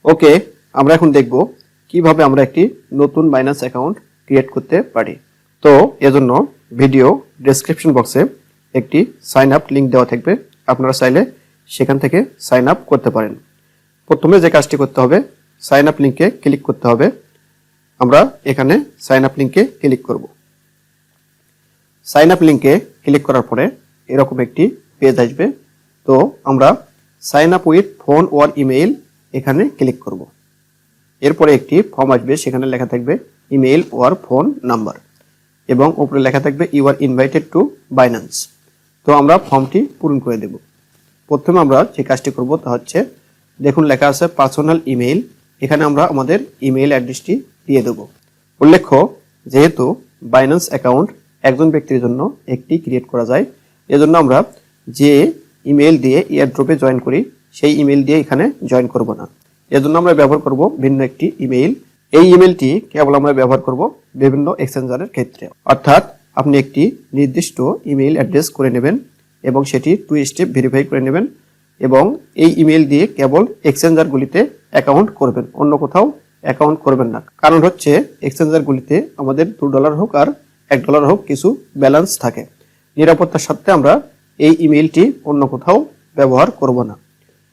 ওকে, আমরা এখন দেখব কিভাবে আমরা একটি নতুন বাইন্যান্স অ্যাকাউন্ট ক্রিয়েট করতে পারি। তো এজন্য ভিডিও ডেসক্রিপশন বক্সে একটি সাইন আপ লিঙ্ক দেওয়া থাকবে, আপনারা চাইলে সেখান থেকে সাইন আপ করতে পারেন। প্রথমে যে কাজটি করতে হবে, সাইন আপ লিঙ্কে ক্লিক করতে হবে। আমরা এখানে সাইন আপ লিঙ্কে ক্লিক করব। সাইন আপ লিঙ্কে ক্লিক করার পরে এরকম একটি পেজ আসবে। তো আমরা sign up with phone or email এখানে ক্লিক করব। এরপরে একটি ফর্ম আসবে, সেখানে লেখা থাকবে ইমেইল ওর ফোন নাম্বার এবং উপরে লেখা থাকবে you are invited to Binance. তো আমরা ফর্মটি পূরণ করে দেব। প্রথমে আমরা যে কাজটি করব তা হচ্ছে, দেখুন লেখা আছে পার্সোনাল ইমেইল। এখানে আমরা আমাদের ইমেইল অ্যাড্রেসটি দিয়ে দেব। উল্লেখ্য, যেহেতু বাইন্যান্স অ্যাকাউন্ট একজন ব্যক্তির জন্য একটি ক্রিয়েট করা যায়, এজন্য আমরা যে ইমেইল দিয়ে এয়ারড্রপে জয়েন করি সেই ইমেইল দিয়ে এখানে জয়েন করব না। এজন্য আমরা ব্যবহার করব ভিন্ন একটি ইমেইল। এই ইমেইলটি কেবল আমরা ব্যবহার করব বিভিন্ন এক্সচেঞ্জারের ক্ষেত্রে। অর্থাৎ আপনি একটি নির্দিষ্ট ইমেইল অ্যাড্রেস করে নেবেন এবং সেটি 2 স্টেপ ভেরিফাই করে নেবেন এবং এই ইমেইল দিয়ে কেবল এক্সচেঞ্জারগুলিতে অ্যাকাউন্ট করবেন, অন্য কোথাও অ্যাকাউন্ট করবেন না। কারণ হচ্ছে এক্সচেঞ্জারগুলিতে আমাদের $2 হোক আর $1 হোক কিছু ব্যালেন্স থাকে। নিরাপত্তার সাথে আমরা এই ইমেইলটি অন্য কোথাও ব্যবহার করব না।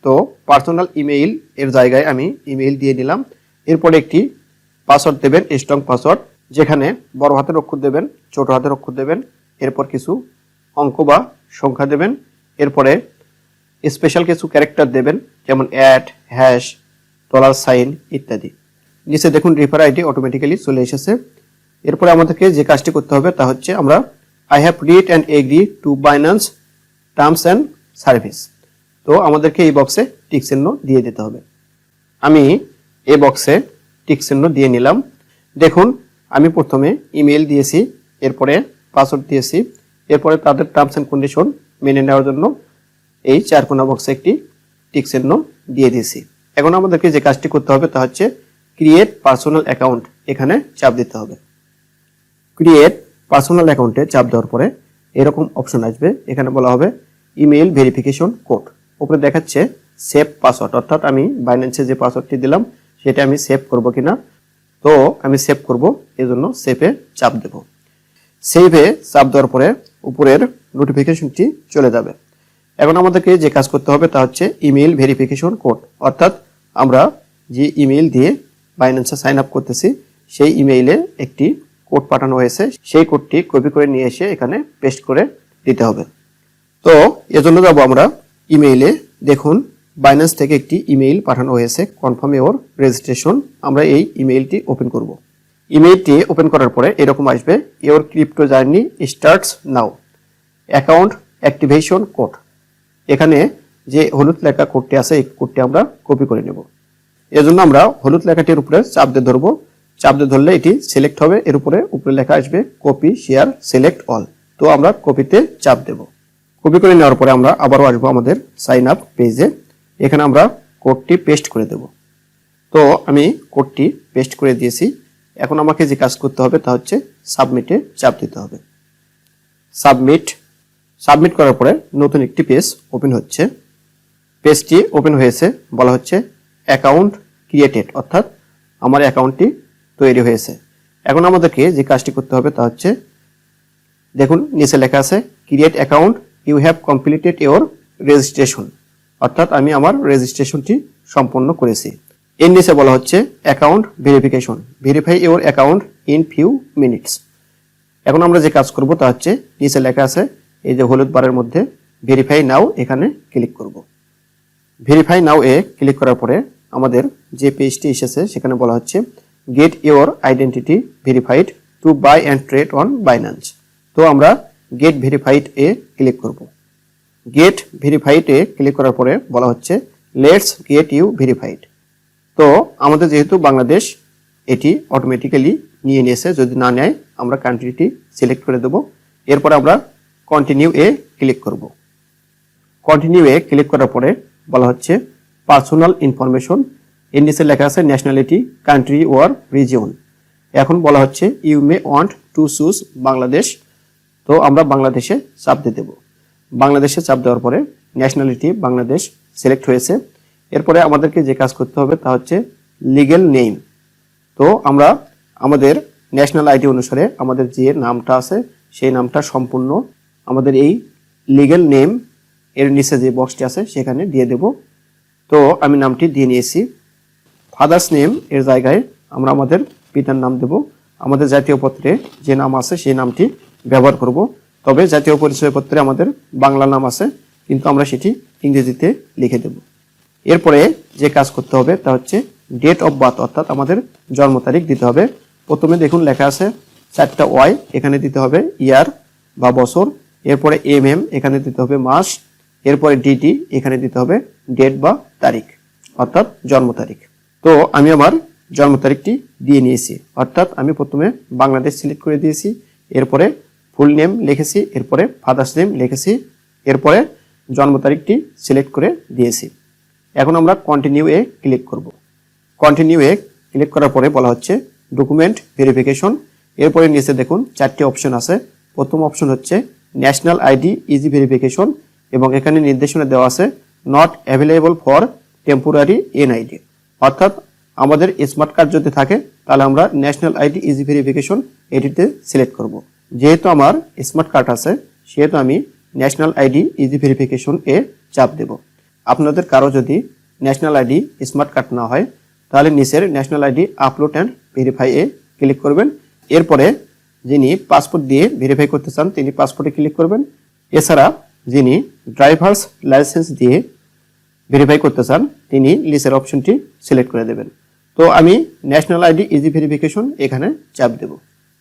তো পার্সোনাল ইমেইল এর জায়গায় আমি ইমেইল দিয়ে নিলাম। এরপরে একটি পাসওয়ার্ড দেবেন, স্ট্রং পাসওয়ার্ড, যেখানে বড় হাতের অক্ষর দেবেন, ছোট হাতের অক্ষর দেবেন, এরপর কিছু অঙ্ক বা সংখ্যা দেবেন, এরপরে স্পেশাল কিছু ক্যারেক্টার দেবেন, যেমন # $সাইন ইত্যাদি। নিচে দেখুন রেফার আইডি অটোমেটিক্যালি চলে এসেছে। এরপরে আমাদেরকে যে কাজটি করতে হবে তা হচ্ছে, আমরা I have read and agree to Binance terms and service. তো আমাদেরকে এই বক্সে টিক চিহ্ন দিয়ে দিতে হবে। আমি এই বক্সে টিক চিহ্ন দিয়ে নিলাম। দেখুন আমি প্রথমে ইমেল দিয়েছি, এরপরে পাসওয়ার্ড দিয়েছি, এরপরে তাদের টার্মস অ্যান্ড কন্ডিশন মেনে নেওয়ার জন্য এই 4 কোণা বক্সে একটি টিক চিহ্ন দিয়ে দিয়েছি। এখন আমাদেরকে যে কাজটি করতে হবে তা হচ্ছে ক্রিয়েট পার্সোনাল অ্যাকাউন্ট, এখানে চাপ দিতে হবে। ক্রিয়েট পার্সোনাল অ্যাকাউন্টে চাপ দেওয়ার পরে এরকম অপশন আসবে, এখানে বলা হবে ইমেইল ভেরিফিকেশন কোড। উপরে দেখাচ্ছে সেভ পাসওয়ার্ড, অর্থাৎ আমি বাইন্যান্সে যে পাসওয়ার্ডটি দিলাম সেটা আমি সেভ করব কিনা। তো আমি সেভ করব, এজন্য সেভে চাপ দেব। সেভে চাপ দেওয়ার পরে উপরের নোটিফিকেশনটি চলে যাবে। এখন আমাদেরকে যে কাজ করতে হবে তা হচ্ছে ইমেইল ভেরিফিকেশন কোড, অর্থাৎ আমরা যে ইমেইল দিয়ে বাইন্যান্সে সাইন আপ করতেছি সেই ইমেইলে একটি কোড পাঠানো হয়েছে, সেই কোডটি কপি করে নিয়ে এসে এখানে পেস্ট করে দিতে হবে। তো এজন্য যাব আমরা ইমেইলে। দেখুন বাইন্যান্স থেকে একটি ইমেইল পাঠানো হয়েছে, কনফার্ম ইওর রেজিস্ট্রেশন। আমরা এই ইমেইলটি ওপেন করব। ইমেইলটি ওপেন করার পরে এরকম আসবে, your crypto journey starts now, account activation code. এখানে যে হলুদ লেখা কোডটি আছে এই কোডটি আমরা কপি করে নেব। এজন্য আমরা হলুদ লেখাটির উপরে চাপ দিয়ে ধরবো। চাপ দিয়ে ধরলে এটি সিলেক্ট হবে, এর উপরে লেখা আসবে কপি শেয়ার সিলেক্ট অল। তো আমরা কপিতে চাপ দেব। কপি করে নেওয়ার পরে আমরা আবারও আসবো আমাদের সাইন আপ পেজে। এখানে আমরা কোডটি পেস্ট করে দেব। তো আমি কোডটি পেস্ট করে দিয়েছি। এখন আমাকে যে কাজ করতে হবে তা হচ্ছে সাবমিটে চাপ দিতে হবে। সাবমিট করার পরে নতুন একটি পেজ ওপেন হচ্ছে। পেজটি ওপেন হয়েছে, বলা হচ্ছে অ্যাকাউন্ট ক্রিয়েটেড, অর্থাৎ আমার অ্যাকাউন্টটি তৈরি হয়েছে। এখন আমাদেরকে যে কাজটি করতে হবে তা হচ্ছে, দেখুন নিচে লেখা আছে create account, you have completed your registration, অর্থাৎ আমি আমার রেজিস্ট্রেশনটি সম্পন্ন করেছি। এর নিচে বলা হচ্ছে account verification, verify your account in few minutes. এখন আমরা যে কাজ করব তা হচ্ছে, নিচে লেখা আছে এই যে হলুদ বারের মধ্যে ভেরিফাই নাও, এখানে ক্লিক করব। ভেরিফাই নাও এ ক্লিক করার পরে আমাদের যে পেজটি এসেছে সেখানে বলা হচ্ছে get your identity verified to buy and trade on Binance. তো আমরা গেট ভেরিফাইড এ ক্লিক করব। গেট ভেরিফাইড এ ক্লিক করার পরে বলা হচ্ছে লেটস গেট ইউ ভেরিফাইড। তো আমাদের যেহেতু বাংলাদেশ, এটি অটোমেটিক্যালি নিয়ে নিয়েছে, যদি না নেয় আমরা কান্ট্রিটি সিলেক্ট করে দেব। এরপর আমরা কন্টিনিউ এ ক্লিক করব। কন্টিনিউ এ ক্লিক করার পরে বলা হচ্ছে পার্সোনাল ইনফরমেশন, এর নিচে লেখা আছে ন্যাশনালিটি, কান্ট্রি ওর রিজিয়ন। এখন বলা হচ্ছে you may want to choose Bangladesh. তো আমরা বাংলাদেশে চাপ দিয়ে দেব। বাংলাদেশে চাপ দেওয়ার পরে ন্যাশনালিটি বাংলাদেশ সিলেক্ট হয়েছে। এরপরে আমাদেরকে যে কাজ করতে হবে তা হচ্ছে লিগ্যাল নেম। তো আমরা আমাদের ন্যাশনাল আইডি অনুসারে আমাদের যে নামটা আছে সেই নামটা সম্পূর্ণ আমাদের এই লিগ্যাল নেম এর নিচে যে বক্সটি আছে সেখানে দিয়ে দেব। তো আমি নামটি দিয়ে নিয়েছি। ফাদার্স নেম এর জায়গায় আমরা আমাদের পিতার নাম দেব। আমাদের জাতীয় পত্রে যে নাম আছে সেই নামটি ব্যবহার করব। তবে জাতীয় পরিচয়পত্রে আমাদের বাংলা নাম আছে, কিন্তু আমরা সেটি ইংরেজিতে লিখে দেব। এরপরে যে কাজ করতে হবে তা হচ্ছে ডেট অফ বার্থ, অর্থাৎ আমাদের জন্ম তারিখ দিতে হবে। প্রথমে দেখুন লেখা আছে 4টা ওয়াই, এখানে দিতে হবে ইয়ার বা বছর। এরপরে এখানে দিতে হবে মাস। এরপরে ডিটি, এখানে দিতে হবে ডেট বা তারিখ, অর্থাৎ জন্ম তারিখ। তো আমি আমার জন্ম তারিখটি দিয়ে নিয়েছি, অর্থাৎ আমি প্রথমে বাংলাদেশ সিলেক্ট করে দিয়েছি, এরপরে ফুল নেম লিখেছি, এরপরে ফাদার্স নেম লিখেছি, এরপরে জন্ম তারিখটি সিলেক্ট করে দিয়েছি। এখন আমরা কন্টিনিউ এ ক্লিক করব। কন্টিনিউ এ ক্লিক করার পরে বলা হচ্ছে ডকুমেন্ট ভেরিফিকেশন। এরপরে নিচে দেখুন 4টি অপশন আছে। প্রথম অপশন হচ্ছে ন্যাশনাল আইডি ইজি ভেরিফিকেশন, এবং এখানে নির্দেশনা দেওয়া আছে not available for temporary NID, অর্থাৎ আমাদের স্মার্ট কার্ড যদি থাকে তাহলে আমরা ন্যাশনাল আইডি ইজি ভেরিফিকেশন এটিতে সিলেক্ট করব। যেহেতু আমার স্মার্ট কার্ড আছে সেহেতু আমি ন্যাশনাল আইডি ইজি ভেরিফিকেশন এ চাপ দেব। আপনাদের কারো যদি ন্যাশনাল আইডি স্মার্ট কার্ড না হয় তাহলে নিচের national ID upload and verify A click করবেন। এরপরে যিনি পাসপোর্ট দিয়ে ভেরিফাই করতে চান তিনি পাসপোর্টে ক্লিক করবেন। এছাড়া যিনি ড্রাইভার্স লাইসেন্স দিয়ে ভেরিফাই করতে চান তিনি নিচের অপশনটি সিলেক্ট করে দেবেন। তো আমি ন্যাশনাল আইডি ইজি ভেরিফিকেশন এখানে চাপ দেব।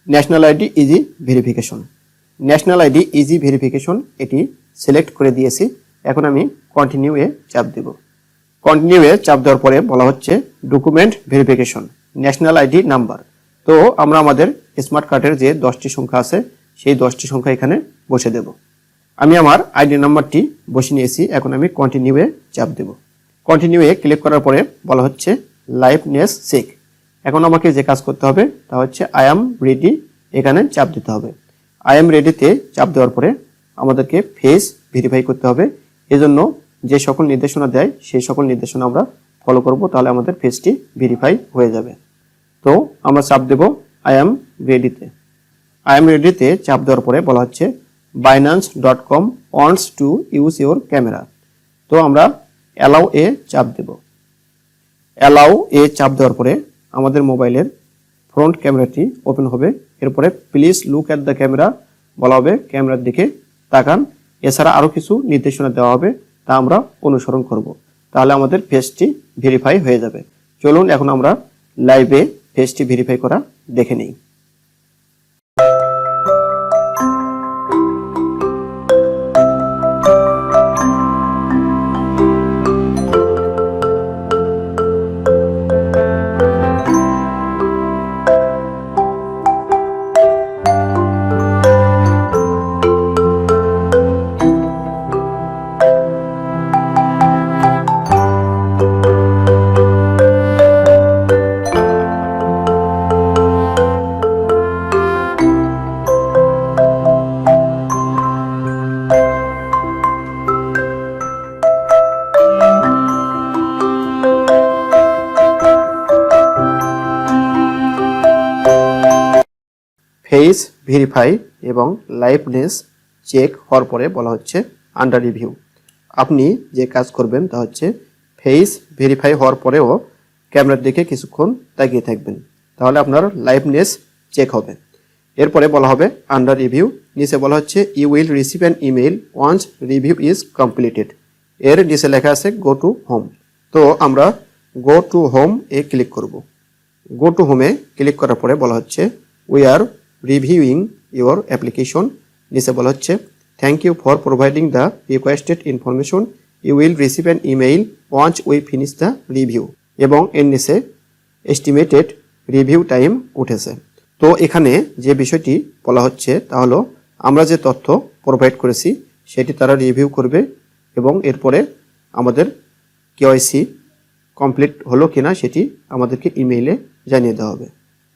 National ID easy verification, national ID easy verification এটি সিলেক্ট করে দিয়েছি। এখন আমি কন্টিনিউ এ চাপ দেব। কন্টিনিউ এ চাপ দেওয়ার পরে বলা হচ্ছে document verification, national ID number. তো আমরা আমাদের স্মার্ট কার্ডের যে 10টি সংখ্যা আছে সেই 10টি সংখ্যা এখানে বসে দেব। আমি আমার আইডি নাম্বারটি বসে নিয়েছি। এখন আমি কন্টিনিউ এ চাপ দেব। কন্টিনিউ এ ক্লিক করার পরে বলা হচ্ছে লাইভনেস চেক। এখন আমাকে যে কাজ করতে হবে তা হচ্ছে আই অ্যাম রেডি, এখানে চাপ দিতে হবে। আই অ্যাম রেডিতে চাপ দেওয়ার পরে আমাদেরকে ফেস ভেরিফাই করতে হবে। এজন্য যে সকল নির্দেশনা দেয় সেই সকল নির্দেশনা আমরা ফলো করব, তাহলে আমাদের ফেসটি ভেরিফাই হয়ে যাবে। তো আমরা চাপ দেব আই অ্যাম রেডিতে। আই অ্যাম রেডিতে চাপ দেওয়ার পরে বলা হচ্ছে binance.com wants to use your camera। তো আমরা অ্যালাউ এ চাপ দেব। অ্যালাউ এ চাপ দেওয়ার পরে আমাদের মোবাইলের ফ্রন্ট ক্যামেরাটি ওপেন হবে। এরপরে please look at the camera বলা হবে, ক্যামেরার দিকে তাকান। এছাড়া আরও কিছু নির্দেশনা দেওয়া হবে, তা আমরা অনুসরণ করব, তাহলে আমাদের ফেসটি ভেরিফাই হয়ে যাবে। চলুন এখন আমরা লাইভে ফেসটি ভেরিফাই করা দেখে নিই। ফেস ভেরিফাই এবং লাইভনেস চেক হওয়ার পরে বলা হচ্ছে আন্ডার রিভিউ। আপনি যে কাজ করবেন তা হচ্ছে ফেস ভেরিফাই হওয়ার পরেও ক্যামেরার দিকে কিছুক্ষণ তাকিয়ে থাকবেন, তাহলে আপনার লাইভনেস চেক হবে। এরপরে বলা হবে আন্ডার রিভিউ, নিচে বলা হচ্ছে you will receive an email once review is completed. এর নিচে লেখা আছে গো টু হোম। তো আমরা গো টু হোম এ ক্লিক করব। গো টু হোমে ক্লিক করার পরে বলা হচ্ছে we are reviewing your application. নিচে বলা হচ্ছে thank you for providing the requested information, you will receive an email once we finish the review. এবং এর নিচে এস্টিমেটেড রিভিউ টাইম উঠেছে। তো এখানে যে বিষয়টি বলা হচ্ছে তা হলো আমরা যে তথ্য প্রোভাইড করেছি সেটি তারা রিভিউ করবে এবং এরপরে আমাদের কেওয়াইসি কমপ্লিট হলো কিনা সেটি আমাদেরকে ইমেইলে জানিয়ে দেওয়া হবে।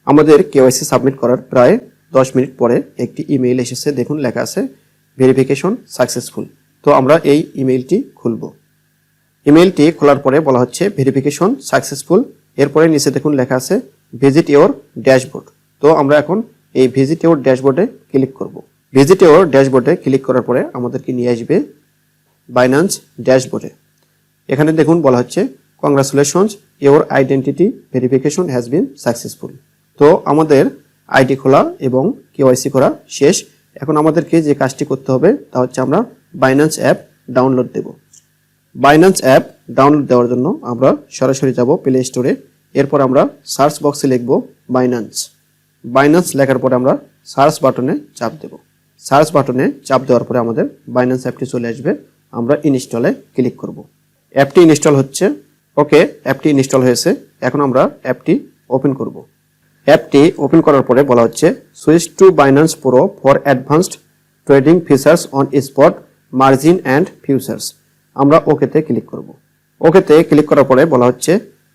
আমাদের কেওয়াইসি সাবমিট করার প্রায় 10 মিনিট পরে একটি ইমেইল এসেছে, দেখুন লেখা আছে ভেরিফিকেশন সাকসেসফুল। তো আমরা এই ইমেইলটি খুলব। ইমেলটি খোলার পরে বলা হচ্ছে ভেরিফিকেশন সাকসেসফুল। এরপরে নিচে দেখুন লেখা আছে ভিজিট ইওর ড্যাশবোর্ড। তো আমরা এখন এই ভিজিট ইওর ড্যাশবোর্ডে ক্লিক করব। ভিজিট ইওর ড্যাশবোর্ডে ক্লিক করার পরে আমাদেরকে নিয়ে আসবে বাইন্যান্স ড্যাশবোর্ডে। এখানে দেখুন বলা হচ্ছে congratulations your identity verification has been successful. তো আমাদের আইডি খোলা এবং কেওয়াইসি করা শেষ। এখন আমাদেরকে যে কাজটি করতে হবে তা হচ্ছে আমরা বাইন্যান্স অ্যাপ ডাউনলোড দেব। বাইন্যান্স অ্যাপ ডাউনলোড দেওয়ার জন্য আমরা সরাসরি যাব প্লে স্টোরে। এরপর আমরা সার্চ বক্সে লিখব বাইন্যান্স। বাইন্যান্স লেখার পরে আমরা সার্চ বাটনে চাপ দেব। সার্চ বাটনে চাপ দেওয়ার পরে আমাদের বাইন্যান্স অ্যাপটি চলে আসবে। আমরা ইনস্টলে ক্লিক করব। অ্যাপটি ইনস্টল হচ্ছে। ওকে, অ্যাপটি ইনস্টল হয়েছে। এখন আমরা অ্যাপটি ওপেন করব। অ্যাপটি ওপেন করার পরে বলা হচ্ছে switch to Binance pro for advanced trading features on spot margin and futures. আমরা ওকেতে ক্লিক করব। ওকেতে ক্লিক করার পরে বলা হচ্ছে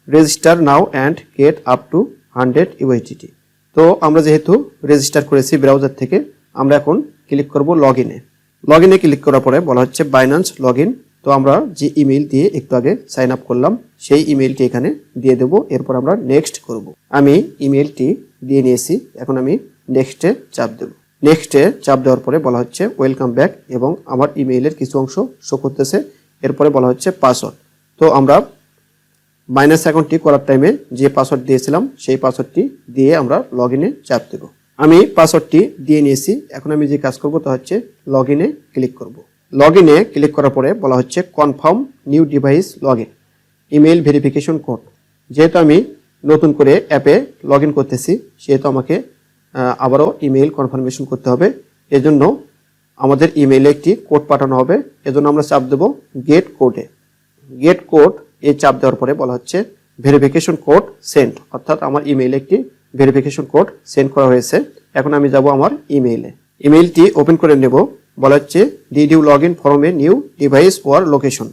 register now and get up to 100 USDT. তো আমরা যেহেতু রেজিস্টার করেছি ব্রাউজার থেকে, আমরা এখন ক্লিক করব লগ ইনে। লগ ইনে ক্লিক করার পরে বলা হচ্ছে বাইন্যান্স লগ ইন। তো আমরা যে ইমেল দিয়ে একটু আগে সাইন আপ করলাম সেই ইমেলটি এখানে দিয়ে দেব। এরপর আমরা নেক্সট করব। আমি ইমেলটি দিয়ে নিয়েছি। এখন আমি নেক্সটে চাপ দেব। নেক্সটে চাপ দেওয়ার পরে বলা হচ্ছে ওয়েলকাম ব্যাক এবং আমার ইমেইলের কিছু অংশ শো করতেছে। এরপরে বলা হচ্ছে পাসওয়ার্ড। তো আমরা বাইন্যান্স অ্যাকাউন্টটি করার টাইমে যে পাসওয়ার্ড দিয়েছিলাম সেই পাসওয়ার্ডটি দিয়ে আমরা লগ ইনে চাপ দেব। আমি পাসওয়ার্ডটি দিয়ে নিয়েছি। এখন আমি যে কাজ করব তা হচ্ছে লগ ইনে ক্লিক করব। লগ ইনে ক্লিক করার পরে বলা হচ্ছে confirm new device log in email verification code. যেহেতু আমি নতুন করে অ্যাপে লগ ইন করতেছি সেহেতু আমাকে আবারও ইমেল কনফার্মেশন করতে হবে। এজন্য আমাদের ইমেইলে একটি কোড পাঠানো হবে। এজন্য আমরা চাপ দেব গেট কোডে। গেট কোড এই চাপ দেওয়ার পরে বলা হচ্ছে ভেরিফিকেশন কোড সেন্ড, অর্থাৎ আমার ইমেইলে একটি ভেরিফিকেশন কোড সেন্ড করা হয়েছে। এখন আমি যাব আমার ইমেইলে। ইমেইলটি ওপেন করে নেব। বলা হচ্ছে did you log in from a new device or location.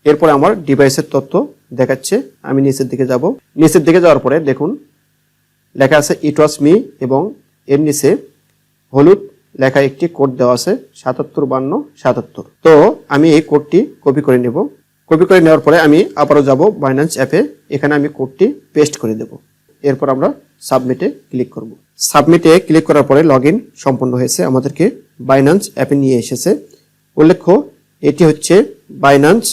এরপরে আমার ডিভাইসের তথ্য দেখাচ্ছে। আমি নিচের দিকে যাব। নিচের দিকে যাওয়ার পরে দেখুন লেখা আছে ইট ওয়াজ মি এবং এর নিচে হলুদ লেখা একটি কোড দেওয়া আছে 775277। তো আমি এই কোডটি কপি করে নেব। কপি করে নেওয়ার পরে আমি আবারও যাব বাইন্যান্স অ্যাপে। এখানে আমি কোডটি পেস্ট করে দেব। এরপর আমরা সাবমিটে ক্লিক করব। সাবমিটে ক্লিক করার পরে লগ ইন সম্পন্ন হয়েছে, আমাদেরকে বাইন্যান্স অ্যাপে নিয়ে এসেছে। উল্লেখ্য এটি হচ্ছে বাইন্যান্স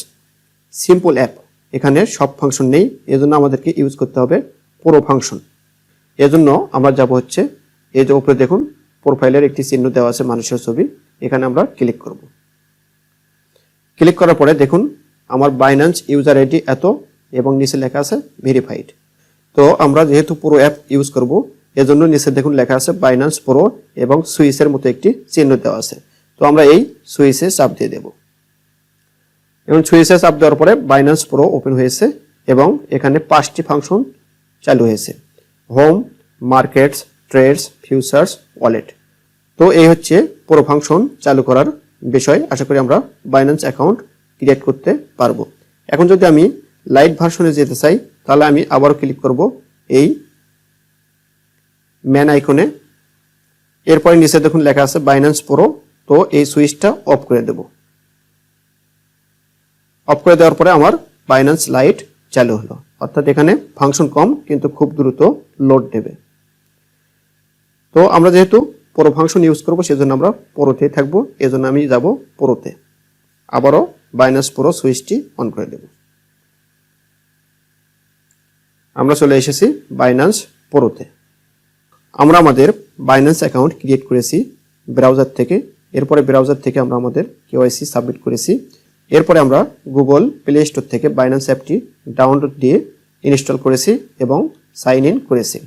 সিম্পল অ্যাপ। এখানে সব ফাংশন নেই, এজন্য আমাদেরকে ইউজ করতে হবে পুরো ফাংশন। এজন্য আমরা যাব হচ্ছে এই যে উপরে দেখুন প্রোফাইলের একটি চিহ্ন দেওয়া আছে মানুষের ছবি, এখানে আমরা ক্লিক করব। ক্লিক করার পরে দেখুন আমার বাইন্যান্স ইউজার আইডি এত এবং নিচে লেখা আছে ভেরিফাইড। তো আমরা যেহেতু পুরো অ্যাপ ইউজ করব এজন্য নিচে দেখুন লেখা আছে বাইন্যান্স প্রো এবং সুইচের মতো একটি চিহ্ন দেওয়া আছে। তো আমরা এই সুইচে চাপ দিয়ে দেব এবং সুইচে চাপ দেওয়ার পরে বাইন্যান্স প্রো ওপেন হয়েছে এবং এখানে 5টি ফাংশন চালু হয়েছে: home, markets, trades, futures, wallet. তো এই হচ্ছে পুরো ফাংশন চালু করার বিষয়। আশা করি আমরা বাইন্যান্স অ্যাকাউন্ট ক্রিয়েট করতে পারবো। এখন যদি আমি লাইট ভার্সনে যেতে চাই তাহলে আমি আবারও ক্লিক করব এই ম্যান আইকনে। এরপরে নিচে দেখুন লেখা আছে বাইন্যান্স প্রো। তো এই সুইচটা অফ করে দেব। অফ করে দেওয়ার পরে আমার বাইন্যান্স লাইট চালু হলো, অর্থাৎ এখানে ফাংশন কম কিন্তু খুব দ্রুত লোড নেবে। তো আমরা যেহেতু পুরো ফাংশন ইউজ করব সেজন্য আমরা প্রোতে থাকবো, এজন্য আমি যাব প্রোতে। আবারও বাইন্যান্স প্রো সুইচটি অন করে দেব। আমরা চলে এসেছি বাইন্যান্স প্রোতে। আমরা আমাদের বাইন্যান্স অ্যাকাউন্ট ক্রিয়েট করেছি ব্রাউজার থেকে। এরপরে ব্রাউজার থেকে আমরা আমাদের কেওয়াইসি সাবমিট করেছি। এরপরে আমরা গুগল প্লে স্টোর থেকে বাইন্যান্স অ্যাপটি ডাউনলোড দিয়ে ইনস্টল করেছি এবং সাইন ইন করেছি।